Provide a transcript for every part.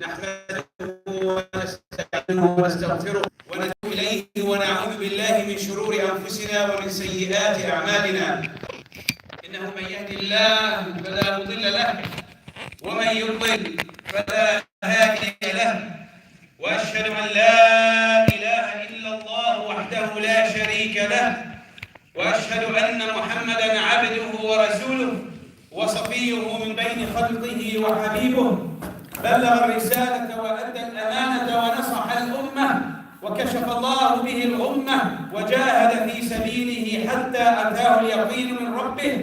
نحمده ونستعينه ونستغفره ونتوب إليه ونعوذ بالله من شرور أنفسنا ومن سيئات أعمالنا إنه من يهد الله فلا مضل له ومن يضلل فلا هادي له وأشهد أن لا إله إلا الله وحده لا شريك له وأشهد أن محمدًا عبده ورسوله وصفيه من بين خلقه وحبيبه بلغ الرسالة وأدى الأمانة ونصح الأمة وكشف الله به الأمة وجاهد في سبيله حتى أتاه اليقين من ربه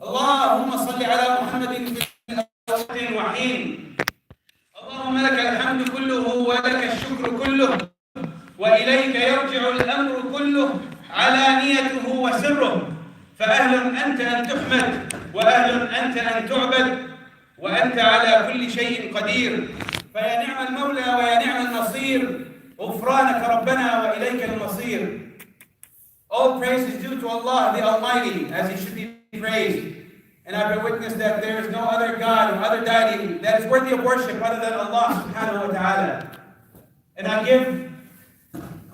اللهم صل على محمد في الأول وحين اللهم لك الحمد كله ولك الشكر كله وإليك يرجع الأمر كله علانيته وسره فأهل أنت أن تحمد وأهل أنت أن تعبد وأنت على كل شيء قدير فيا نعم المولى ويا نعم النصير غفرانك ربنا وإليك المصير. All praise is due to Allah the Almighty as He should be praised. And I bear witness that there is no other God or other deity that is worthy of worship other than Allah subhanahu wa ta'ala. And I give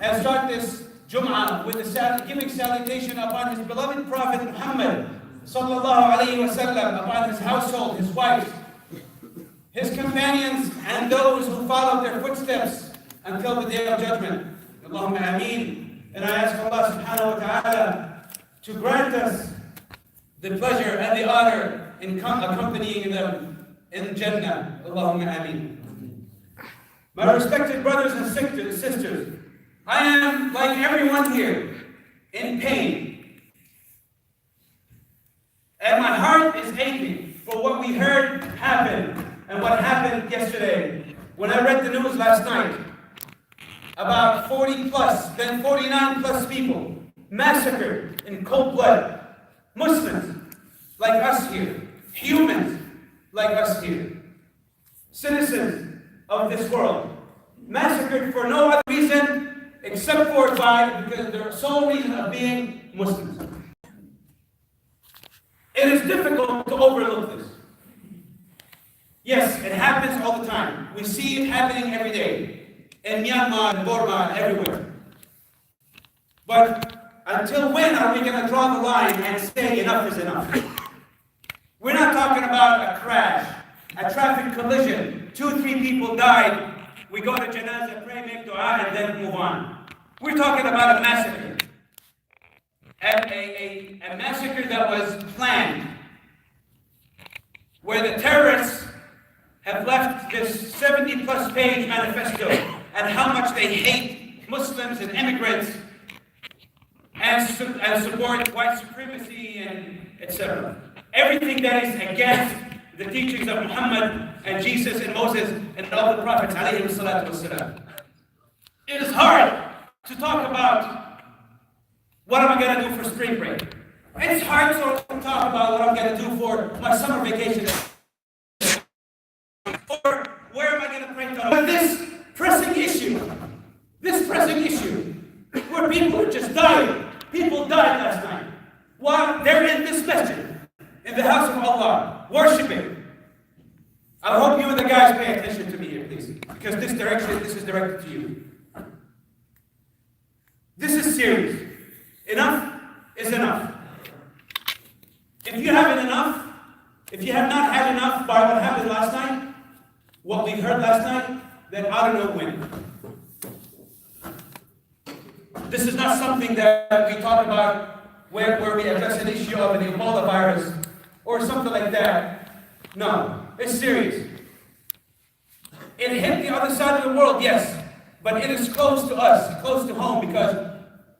and start this Jum'ah with giving salutation upon His beloved Prophet Muhammad sallallahu alayhi wa sallam, upon his household, his wives, his companions, and those who followed their footsteps until the day of judgment. Allahumma ameen. And I ask Allah subhanahu wa ta'ala to grant us the pleasure and the honor in accompanying them in Jannah. Allahumma ameen. My respected brothers and sisters, I am, like everyone here, in pain. And my heart is aching for what we heard happen and what happened yesterday. When I read the news last night, about 40 plus, then 49 plus people massacred in cold blood. Muslims like us here, humans like us here, citizens of this world, massacred for no other reason except for because their sole reason of being Muslims. It is difficult to overlook this. Yes, it happens all the time. We see it happening every day. In Myanmar, Burma, everywhere. But until when are we going to draw the line and say enough is enough? We're not talking about a crash, a traffic collision. 2-3 people died. We go to janazah, pray, make dua, and then move on. We're talking about a massacre. A massacre that was planned, where the terrorists have left this 70-plus page manifesto and how much they hate Muslims and immigrants and support white supremacy and etc. Everything that is against the teachings of Muhammad and Jesus and Moses and all the prophets alayhi salatu wasalam. It is hard to talk about what am I going to do for spring break? It's hard to talk about what I'm going to do for my summer vacation. Or where am I going to pray to? But this pressing issue, where people are just dying. People died last night. While they're in this masjid, in the house of Allah, worshiping. I hope you and the guys pay attention to me here, please. Because this is directed to you. This is serious. Enough is enough. If you haven't enough, if you have not had enough by what happened last night, what we heard last night, then I don't know when. This is not something that we talk about where we address an issue of an Ebola virus or something like that. No, it's serious. It hit the other side of the world, yes, but it is close to us, close to home, because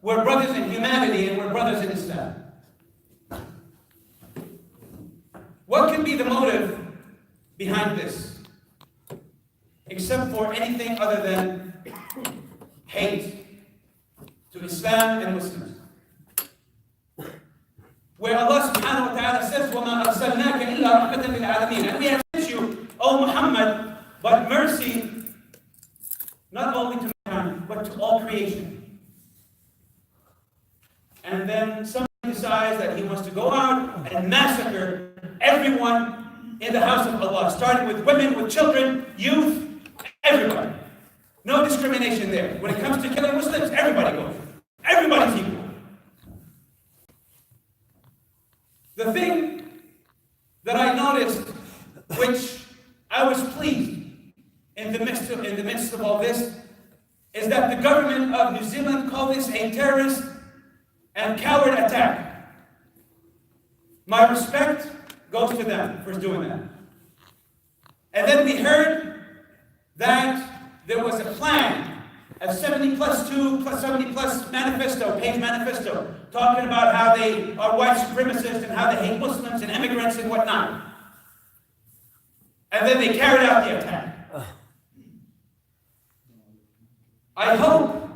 we're brothers in humanity and we're brothers in Islam. What can be the motive behind this? Except for anything other than hate to Islam and Muslims. Where Allah subhanahu wa ta'ala says, وَمَا أَرْسَلْنَاكَ إِلَّا رَحْمَةً لِلْعَالَمِينَ. And we have sent you, O Muhammad, but mercy, not only to mankind, but to all creation. And then somebody decides that he wants to go out and massacre everyone in the house of Allah, starting with women, with children, youth, Everybody. No discrimination there. When it comes to killing Muslims, everybody goes. Everybody's equal. The thing that I noticed, which I was pleased in the midst of all this, is that the government of New Zealand called this a terrorist and coward attack. My respect goes to them for doing that. And then we heard that there was a plan, a 70 plus 2 plus 70 plus manifesto, page manifesto, talking about how they are white supremacists and how they hate Muslims and immigrants and whatnot. And then they carried out the attack. I hope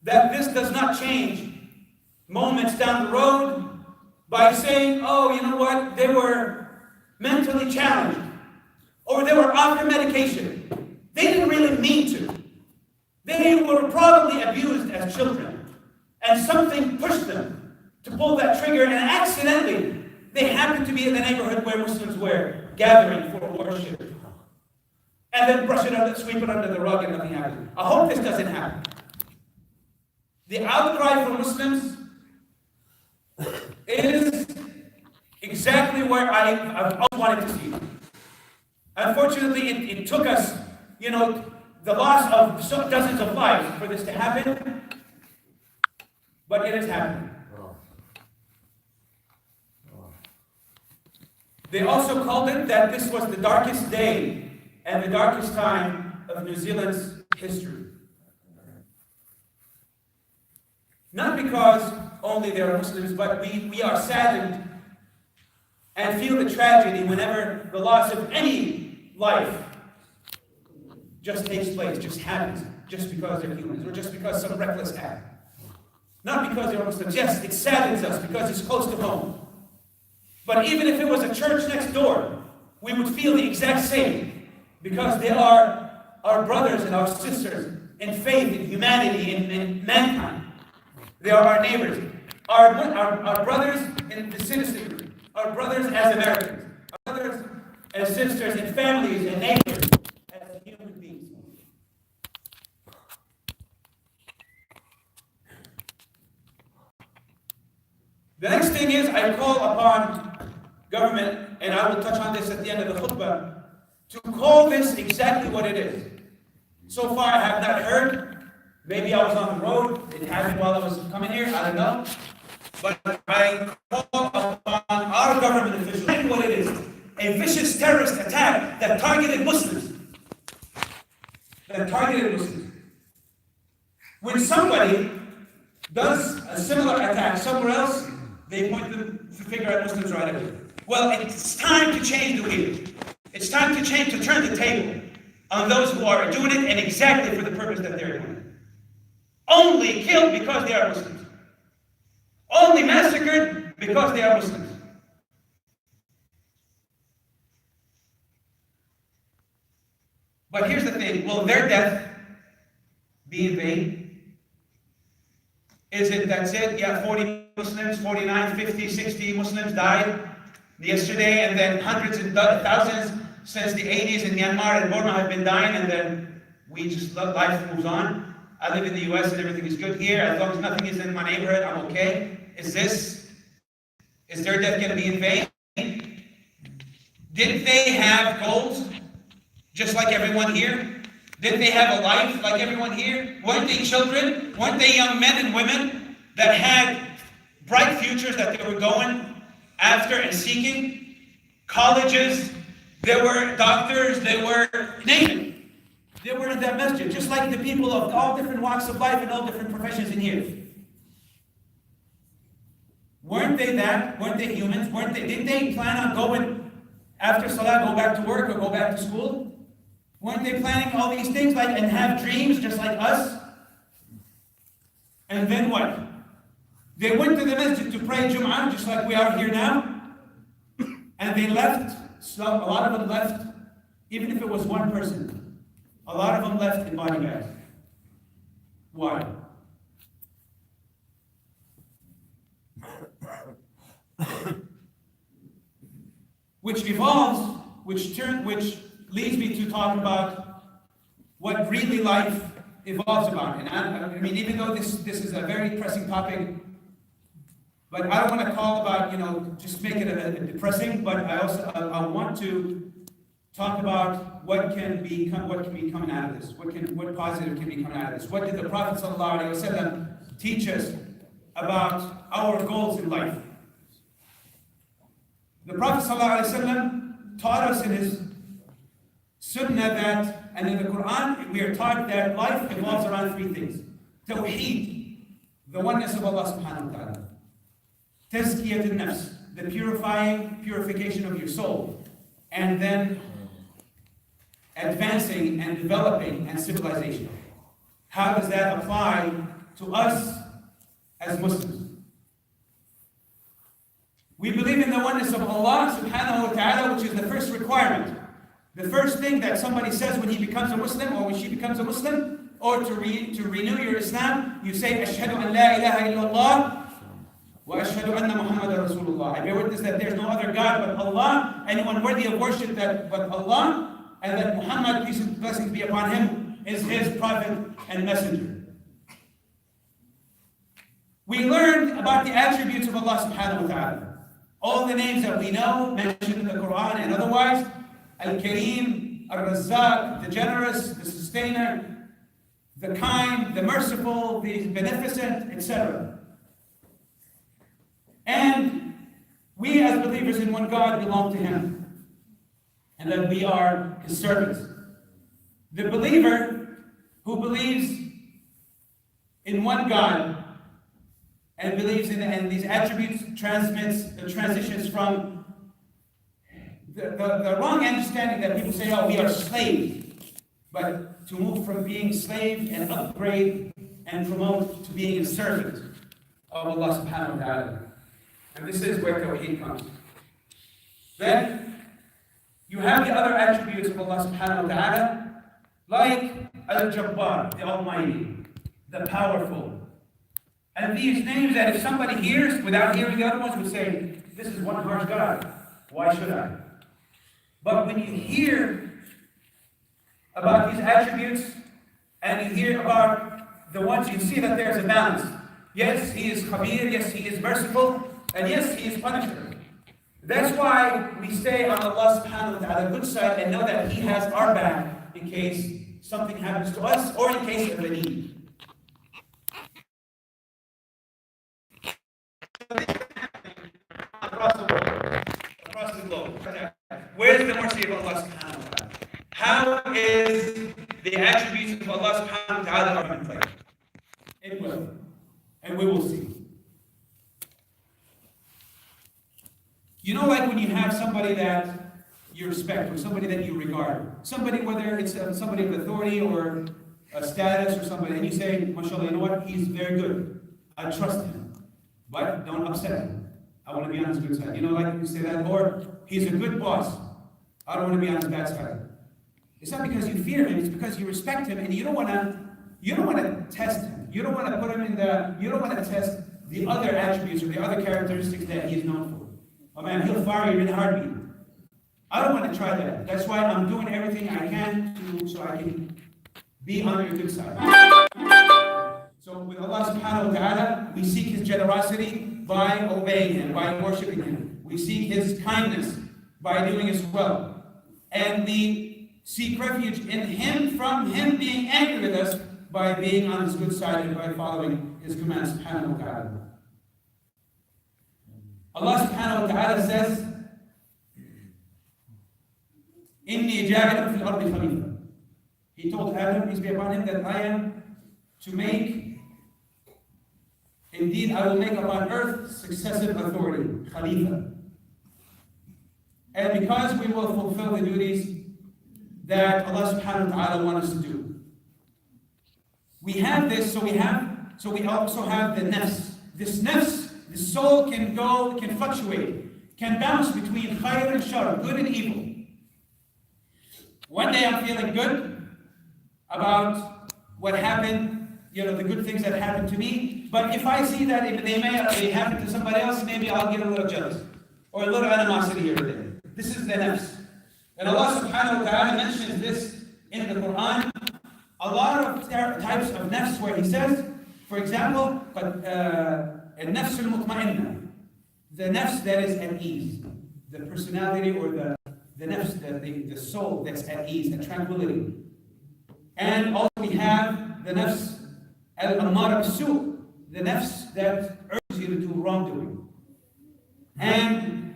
that this does not change moments down the road by saying, oh, you know what, they were mentally challenged, or they were off their medication. They didn't really mean to. They were probably abused as children, and something pushed them to pull that trigger, and accidentally, they happened to be in the neighborhood where Muslims were gathering for worship. And then brush it under, sweep it under the rug and nothing happens. I hope this doesn't happen. The outcry for Muslims is exactly where I've always wanted to see. Unfortunately, it took us, the loss of dozens of lives for this to happen, but it has happened. They also called it that this was the darkest day and the darkest time of New Zealand's history. Not because only they are Muslims, but we are saddened and feel the tragedy whenever the loss of any life just takes place, just happens, just because they're humans, or just because some reckless act. Not because they're Muslims. Yes, it saddens us because it's close to home. But even if it was a church next door, we would feel the exact same, because they are our brothers and our sisters in faith, in humanity, in mankind. They are our neighbors, our brothers in the citizenry, our brothers as Americans, our brothers and sisters in families and neighbors as human beings. The next thing is, I call upon government, and I will touch on this at the end of the khutbah, to call this exactly what it is. So far, I have not heard. Maybe I was on the road. It happened while I was coming here. I don't know. But I call upon our government officials to what it is. A vicious terrorist attack that targeted Muslims. When somebody does a similar attack somewhere else, they point the finger at Muslims right away. Well, it's time to change the wheel. It's time to change, to turn the table on those who are doing it and exactly for the purpose that they're doing it. Only killed because they are Muslims. Only massacred because they are Muslims. But here's the thing, will their death be in vain? Is it, that's it, yeah, 40 Muslims, 49, 50, 60 Muslims died yesterday, and then hundreds and thousands since the 80s in Myanmar and Burma have been dying, and then life moves on. I live in the US and everything is good here. As long as nothing is in my neighborhood, I'm okay. Is their death going to be in vain? Did they have goals just like everyone here? Did they have a life like everyone here? Weren't they children? Weren't they young men and women that had bright futures that they were going after and seeking? Colleges, there were doctors, there were name it. They were in that masjid, just like the people of all different walks of life and all different professions in here. Weren't they that? Weren't they humans? Did they plan on going after Salah, go back to work or go back to school? Weren't they planning all these things and have dreams just like us? And then what? They went to the masjid to pray Jum'ah just like we are here now. And they left, so a lot of them left, even if it was one person. A lot of them left in body bags. Why? Which leads me to talk about what really life evolves about. And I mean, even though this is a very pressing topic, but I don't want to talk about, just make it a depressing, but I want to talk about what can be coming out of this, what positive can be coming out of this. What did the Prophet ﷺ teach us about our goals in life? The Prophet ﷺ taught us in his Sunnah and in the Quran, we are taught that life revolves around three things. Tawheed, the oneness of Allah subhanahu wa ta'ala. Tazkiyat al-nafs, the purification of your soul. And then advancing and developing and civilization. How does that apply to us as Muslims? We believe in the oneness of Allah subhanahu wa ta'ala, which is the first requirement. The first thing that somebody says when he becomes a Muslim or when she becomes a Muslim, or to renew your Islam, you say, Ashhadu an la ilaha illallah wa ashhadu anna Muhammadan Rasulullah. I bear witness that there's no other God but Allah, anyone worthy of worship but Allah, and that Muhammad, peace and blessings be upon him, is his prophet and messenger. We learned about the attributes of Allah subhanahu wa ta'ala. All the names that we know, mentioned in the Quran and otherwise, Al-Kareem, Al-Razzaq, the generous, the sustainer, the kind, the merciful, the beneficent, etc. And we as believers in one God belong to Him, and that we are His servants. The believer who believes in one God and believes in these attributes transitions from the wrong understanding that people say, oh, we are slaves, but to move from being slave and upgrade and promote to being a servant of Allah subhanahu wa ta'ala. And this is where Tawheed comes. Then you have the other attributes of Allah subhanahu wa ta'ala, like Al-Jabbar, the Almighty, the Powerful. And these names that if somebody hears without hearing the other ones would say, this is one harsh God, why should I? But when you hear about these attributes and you hear about the ones, you see that there's a balance. Yes, He is Khabir, yes, He is merciful, and yes, He is punisher. That's why we stay on Allah subhanahu wa ta'ala good side and know that He has our back in case something happens to us or in case of a need. Across the globe. Where's the mercy of Allah subhanahu wa ta'ala? How is the attributes of Allah subhanahu wa ta'ala are in play? It will. And we will see. You know, like when you have somebody that you respect or somebody that you regard, somebody, whether it's somebody of authority or a status or somebody, and you say, mashallah, you know what, he's very good. I trust him. But don't upset him. I want to be on his good side. You know, like you say that, or he's a good boss. I don't want to be on his bad side. It's not because you fear him, it's because you respect him and you don't want to test him. You don't want to put him you don't want to test the other attributes or the other characteristics that he is known for. Oh man, he'll fire you in a heartbeat. I don't want to try that. That's why I'm doing everything I can so I can be on your good side. So with Allah subhanahu wa ta'ala, we seek His generosity by obeying Him, by worshiping Him. We seek His kindness by doing His will. And we seek refuge in Him from Him being angry with us by being on His good side and by following His commands subhanahu wa ta'ala. Allah subhanahu wa ta'ala says, Inni ja'ilun fil ardi khalifa. He told Adam, peace be upon him, that I am to make, indeed I will make upon earth successive authority, Khalifa. And because we will fulfill the duties that Allah subhanahu wa ta'ala wants us to do. We have this, so we also have the nafs. This nafs, the soul can fluctuate, can bounce between khayr and shar, good and evil. One day I'm feeling good about what happened, the good things that happened to me. But if I see that if they happen to somebody else, maybe I'll get a little jealous or a little animosity here or there. This is the nafs. And Allah subhanahu wa ta'ala mentions this in the Quran. A lot of types of nafs where He says, for example, النفس المطمئنة, the nafs that is at ease, the personality or the nafs, the soul that's at ease, at tranquility. And also we have the nafs al-ammara bis-su', the nafs that urges you to do wrongdoing. And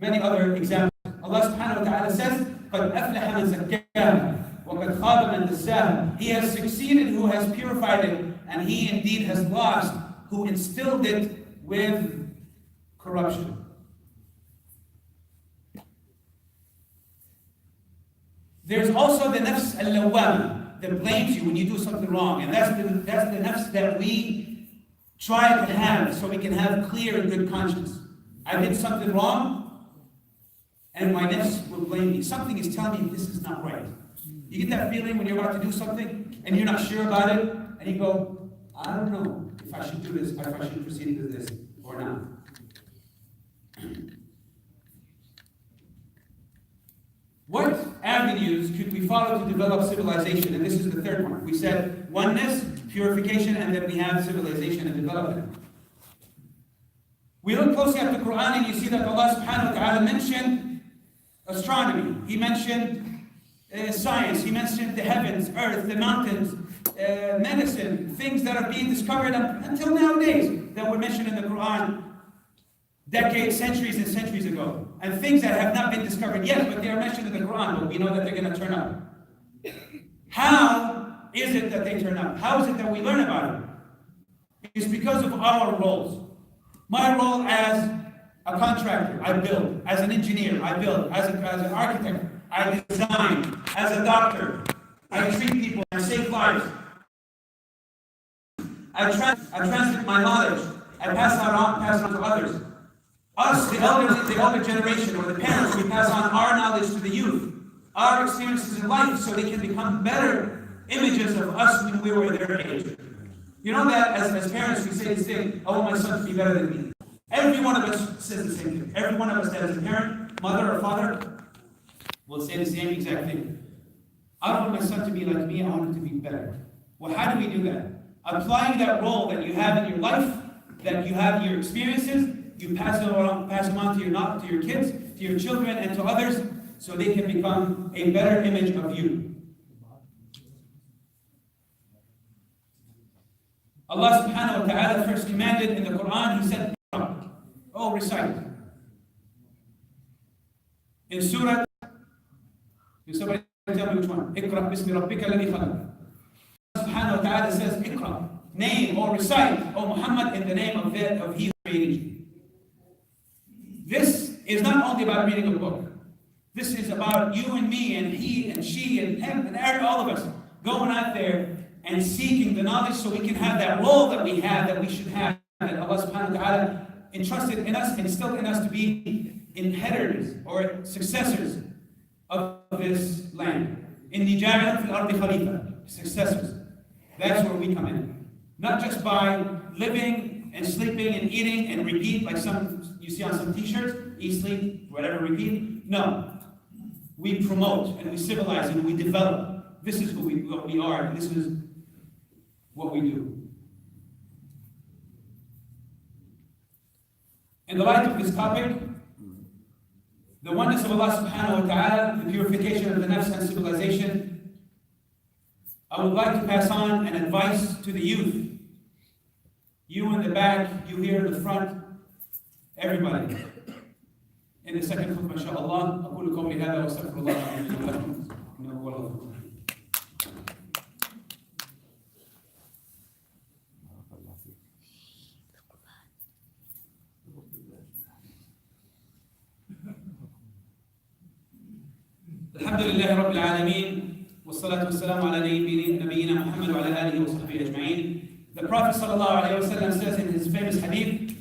many other examples. Allah subhanahu wa ta'ala says, قَدْ أَفْلَحَ مَنْ زَكَّاهَا وَقَدْ خَابَ مَنْ دَسَّاهَا. He has succeeded who has purified it, and he indeed has lost who instilled it with corruption. There's also the nafs al-lawwama that blames you when you do something wrong, and that's the nafs that we try to have so we can have clear and good conscience. I did something wrong, and my nafs will blame me. Something is telling me this is not right. You get that feeling when you're about to do something and you're not sure about it, and you go, I don't know if I should do this, if I should proceed with this or not. What avenues could we follow to develop civilization? And this is the third one. We said oneness, purification, and then we have civilization and development. We look closely at the Quran and you see that Allah subhanahu wa ta'ala mentioned astronomy. He mentioned science. He mentioned the heavens, earth, the mountains, medicine, things that are being discovered until nowadays that were mentioned in the Quran decades, centuries and centuries ago. And things that have not been discovered yet, but they are mentioned in the Quran, but we know that they're going to turn up. How is it that they turn up? How is it that we learn about it? It's because of our roles. My role as a contractor, I build. As an engineer, I build. As an architect, I design. As a doctor, I treat people, I save lives. I transmit my knowledge. I pass it on to others. Us, the elder generation, or the parents, we pass on our knowledge to the youth, our experiences in life, so they can become better images of us when we were their age. You know that as parents, we say this thing, I want my son to be better than me. Every one of us says the same thing. Every one of us that is a parent, mother, or father, will say the same exact thing. I don't want my son to be like me, I want him to be better. Well, how do we do that? Applying that role that you have in your life, that you have in your experiences, you pass them on to your kids, to your children, and to others, so they can become a better image of you. Allah subhanahu wa ta'ala first commanded in the Quran, He said, oh, recite. In Surah, can somebody tell me which one? Iqra bismi rabbika alladhi khalaq. Allah subhanahu wa ta'ala says, Iqra, name or recite, O Muhammad, in the name of He who created you. This is not only about reading a book. This is about you and me and he and she and him and all of us going out there and seeking the knowledge so we can have that role that we have, that we should have, that Allah subhanahu wa ta'ala entrusted in us, instilled in us to be inheritors or successors of this land. Inni ja'ilun fil ardi khalifa, successors. That's where we come in. Not just by living and sleeping and eating and repeat like you see on some t-shirts, eat, sleep, whatever, repeat. No. We promote and we civilize and we develop. This is what we are, and this is what we do. In the light of this topic, the oneness of Allah subhanahu wa ta'ala, the purification of the nafs and civilization, I would like to pass on an advice to the youth. You in the back, you here in the front, everybody. In the second khutbah, inshaAllah, أقول قولي هذا وأستغفر الله لي ولكم إنه هو الغفور الرحيم. الحمد لله رب العالمين والصلاة والسلام على نبينا محمد وعلى آله وصحبه أجمعين. The Prophet ﷺ says in his famous hadith,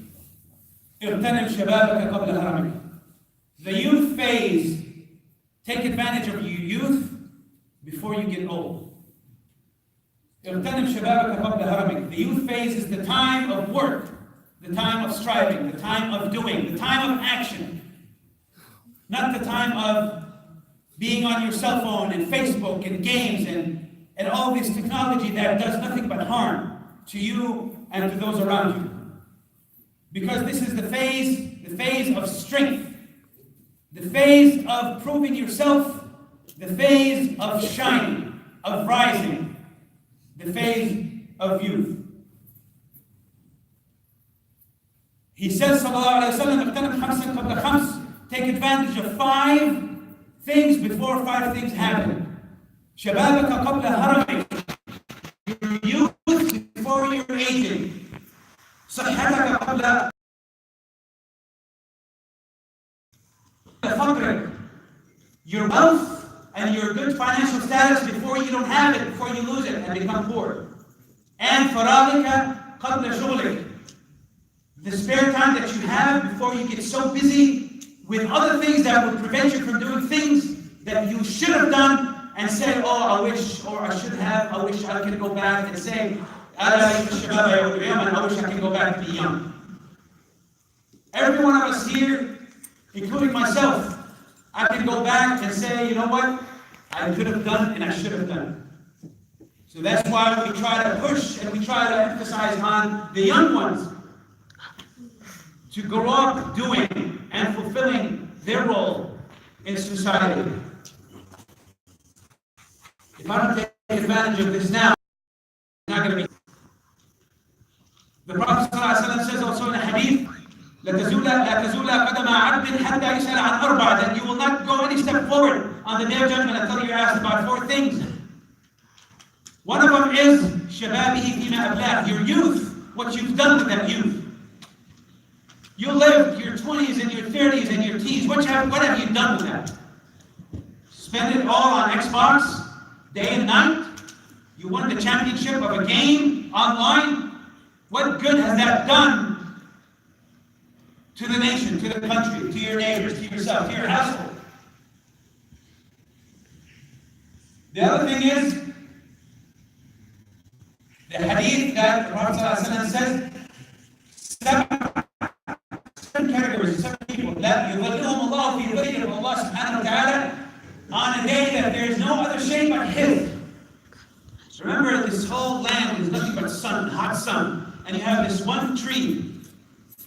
اغتنم شبابك قبل هرمك. The youth phase, take advantage of your youth before you get old. اغتنم شبابك قبل هرمك. The youth phase is the time of work, the time of striving, the time of doing, the time of action. Not the time of being on your cell phone and Facebook and games and all this technology that does nothing but harm to you and to those around you. Because this is the phase of strength, the phase of proving yourself, the phase of shining, of rising, the phase of youth. He says, sallallahu alayhi wa sallam, take advantage of 5 things before 5 things happen. Shababaka qabla haramik, your youth before your aging. Sahhataka qabla faqrik, your wealth and your good financial status before you don't have it, before you lose it and become poor. And faragika qabla shughlik, the spare time that you have before you get so busy with other things that will prevent you from doing things that you should have done and say, oh, I wish, or I should have, I wish I could go back and say, I wish I could go back to be young. Every one of us here, including myself, I can go back and say, you know what? I could have done and I should have done. So that's why we try to push and we try to emphasize on the young ones to grow up doing and fulfilling their role in society. If I don't take advantage of this now, it's not going to be. The Prophet ﷺ says also in a hadith, لا تزول قدم عبد حتى يسأل عن أربعة, that you will not go any step forward on the day of judgment until you're asked about 4 things. One of them is شبابه فيما أبلاه, your youth, what you've done with that youth. You lived your 20s and your 30s and your teens. What have you done with that? Spend it all on Xbox, day and night? You won the championship of a game online? What good has that done to the nation, to the country, to your neighbors, to yourself, to your household? The other thing is, the hadith that the Prophet ﷺ says, 7 categories, 7 people that يظلهم الله في ظله of Allah subhanahu wa ta'ala on a day that there is no other shade but His. Remember, this whole land is nothing but sun, hot sun, and you have this one tree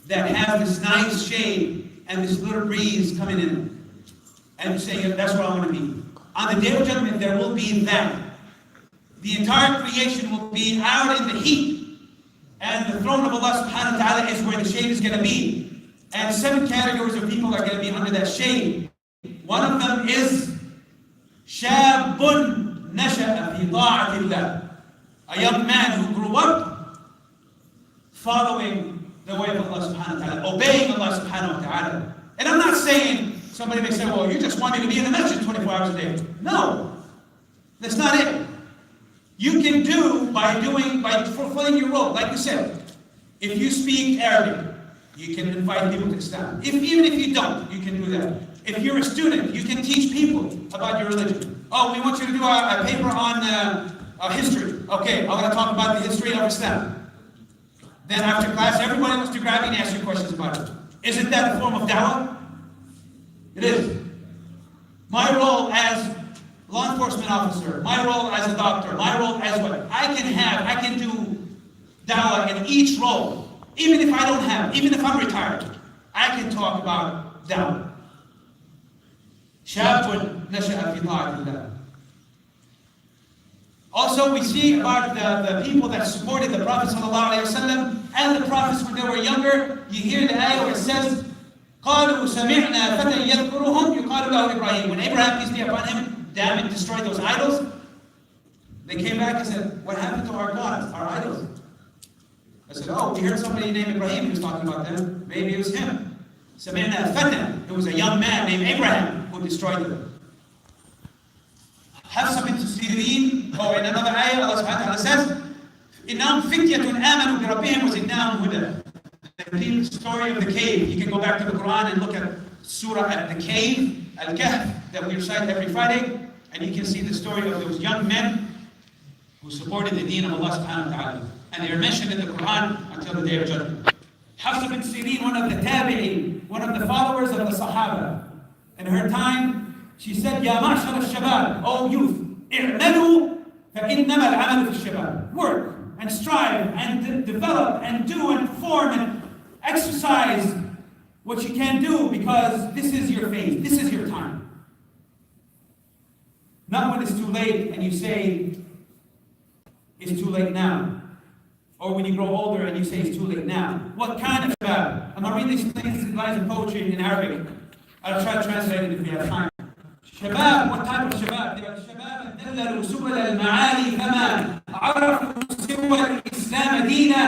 that has this nice shade and this little breeze coming in. And you say, that's where I want to be. On the day of judgment, there will be that. The entire creation will be out in the heat, and the throne of Allah subhanahu wa ta'ala is where the shade is going to be. And 7 categories of people are going to be under that shade. One of them is Shabun Nasha'a fi ta'atillah, a young man who grew up following the way of Allah subhanahu wa ta'ala, obeying Allah subhanahu wa ta'ala. And I'm not saying, somebody may say, well, you just want me to be in the masjid 24 hours a day. No, that's not it. You can do by fulfilling your role. Like you said, if you speak Arabic, you can invite people to Islam. Even if you don't, you can do that. If you're a student, you can teach people about your religion. Oh, we want you to do a paper on history. Okay, I'm going to talk about the history of Islam. Then after class, everybody wants to grab you and ask you questions about it. Isn't that a form of da'wah? It is. My role as law enforcement officer, my role as a doctor, my role as what? I can do da'wah in each role. Even if I don't have, even if I'm retired, I can talk about da'wah. Shabun nasha'a fi ta'atillah. Also, we see about the people that supported the Prophet ﷺ and the prophets when they were younger. You hear the ayah where it says, قَالُوا سَمِعْنَا فَتًى يَذْكُرُهُمْ يُقَالُ لَهُ إِبْرَاهِيمُ. When Abraham, peace be upon him, damn it, destroyed those idols, they came back and said, what happened to our gods, our idols? I said, oh, we heard somebody named Ibrahim who was talking about them. Maybe it was him. سَمِعْنَا فَتًى. It was a young man named Abraham who destroyed them. Hafsa bint Sirin, or in another ayah, Allah subhanahu wa ta'ala says, إِنَّهُمْ فِتْيَةٌ آمَنُوا بِرَبِّهِمْ وَزِدْنَاهُمْ هُدًى. The story of the cave. You can go back to the Quran and look at Surah at the cave, Al-Kahf, that we recite every Friday, and you can see the story of those young men who supported the deen of Allah subhanahu wa ta'ala. And they are mentioned in the Quran until the day of judgment. Hafsa bint Sirin, one of the tabi'in, one of the followers of the Sahaba. In her time, She said, Ya ma'shar al-shabab, O youth, i'malu فإنما العمل في الشباب. Work and strive and develop and do and perform and exercise what you can do, because this is your phase, this is your time. Not when it's too late and you say, it's too late now. Or when you grow older and you say it's too late now. What kind of shabab? I'm going to read these lines of poetry in Arabic. I'll try to translate it if we have time. Shabab, what type of shabab? They are shabab دللوا سبل المعالي فما عرفوا سوى الإسلام دينا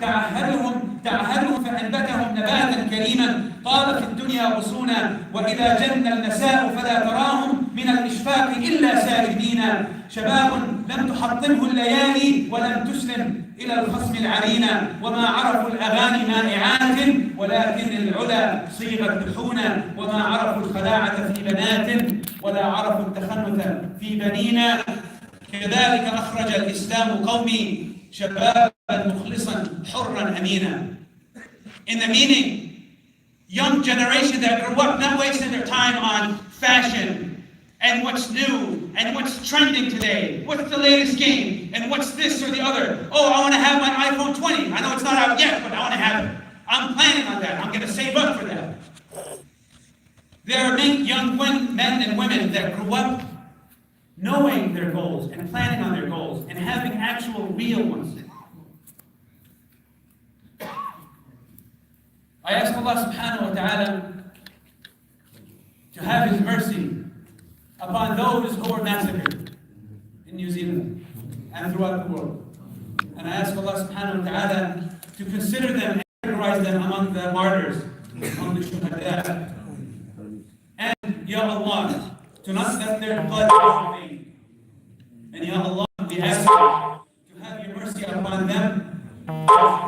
تعهدهم فأنبتهم نباتا كريما طالت الدنيا غصونا وإذا جن المساء فلا تراهم من الإشفاق إلا ساجدين شباب لم تحطمه الليالي ولم تسلم إلى الخصم العرينا وما عرفوا الأغاني مائعات ولكن العلا صيغت لحونا وما عرفوا الخلاعة في بنات ولا عرفوا التخنث في بنينا كذلك أخرج الإسلام قومي شبابا مخلصا حرا أمينا. In the meaning, young generation that grew up not wasting their time on fashion and what's new and what's trending today, what's the latest game and what's this or the other. Oh, I want to have my iPhone 20. I know it's not out yet, but I want to have it. I'm planning on that. I'm going to save up for that. There are many young men and women that grew up knowing their goals and planning on their goals and having actual real ones. I ask Allah subhanahu wa ta'ala to have His mercy upon those who were massacred in New Zealand and throughout the world. And I ask Allah subhanahu wa ta'ala to consider them and categorize them among the martyrs, among the shuhada. And Ya Allah, to not let their blood remain. And Ya Allah, we ask you to have your mercy upon them, to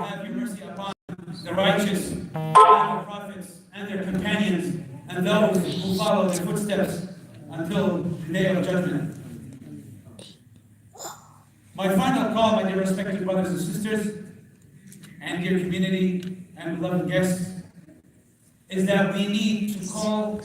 have your mercy upon the righteous, and the prophets, and their companions, and those who follow their footsteps until the day of judgment. My final call, my dear respected brothers and sisters, and dear community, and beloved guests, is that we need to call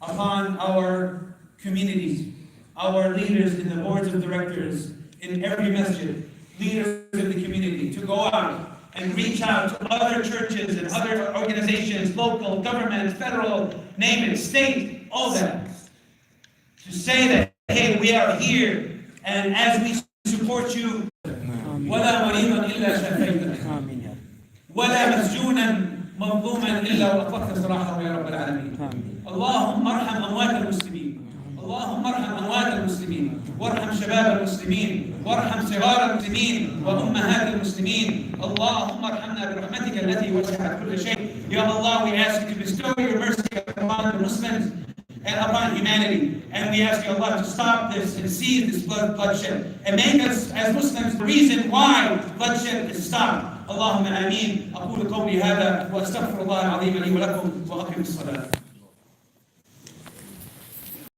upon our communities, our leaders in the boards of directors, in every masjid, leaders in the community, to go out and reach out to other churches and other organizations, local, government, federal, name it, state, all that, to say that, hey, we are here, and as we support you, وَلَا مَرِيضًا إِلَّا شَفَيْتَ وَلَا مَسْجُونًا مظلوما إلا وأطلقت سراحه يا رب العالمين. اللهم ارحم أموات المسلمين، اللهم ارحم أموات المسلمين، وارحم شباب المسلمين، وارحم صغار المسلمين وأمهات المسلمين. اللهم ارحمنا برحمتك التي وسعت كل شيء. Ya Allah, we ask you to bestow your mercy upon the Muslims and upon humanity. And we ask you, Allah, to stop this and seize this bloodshed and make us as Muslims the reason why bloodshed is stopped. اللهم آمين. أقول قولي هذا وأستغفر الله العظيم لي ولكم وأقم الصلاة.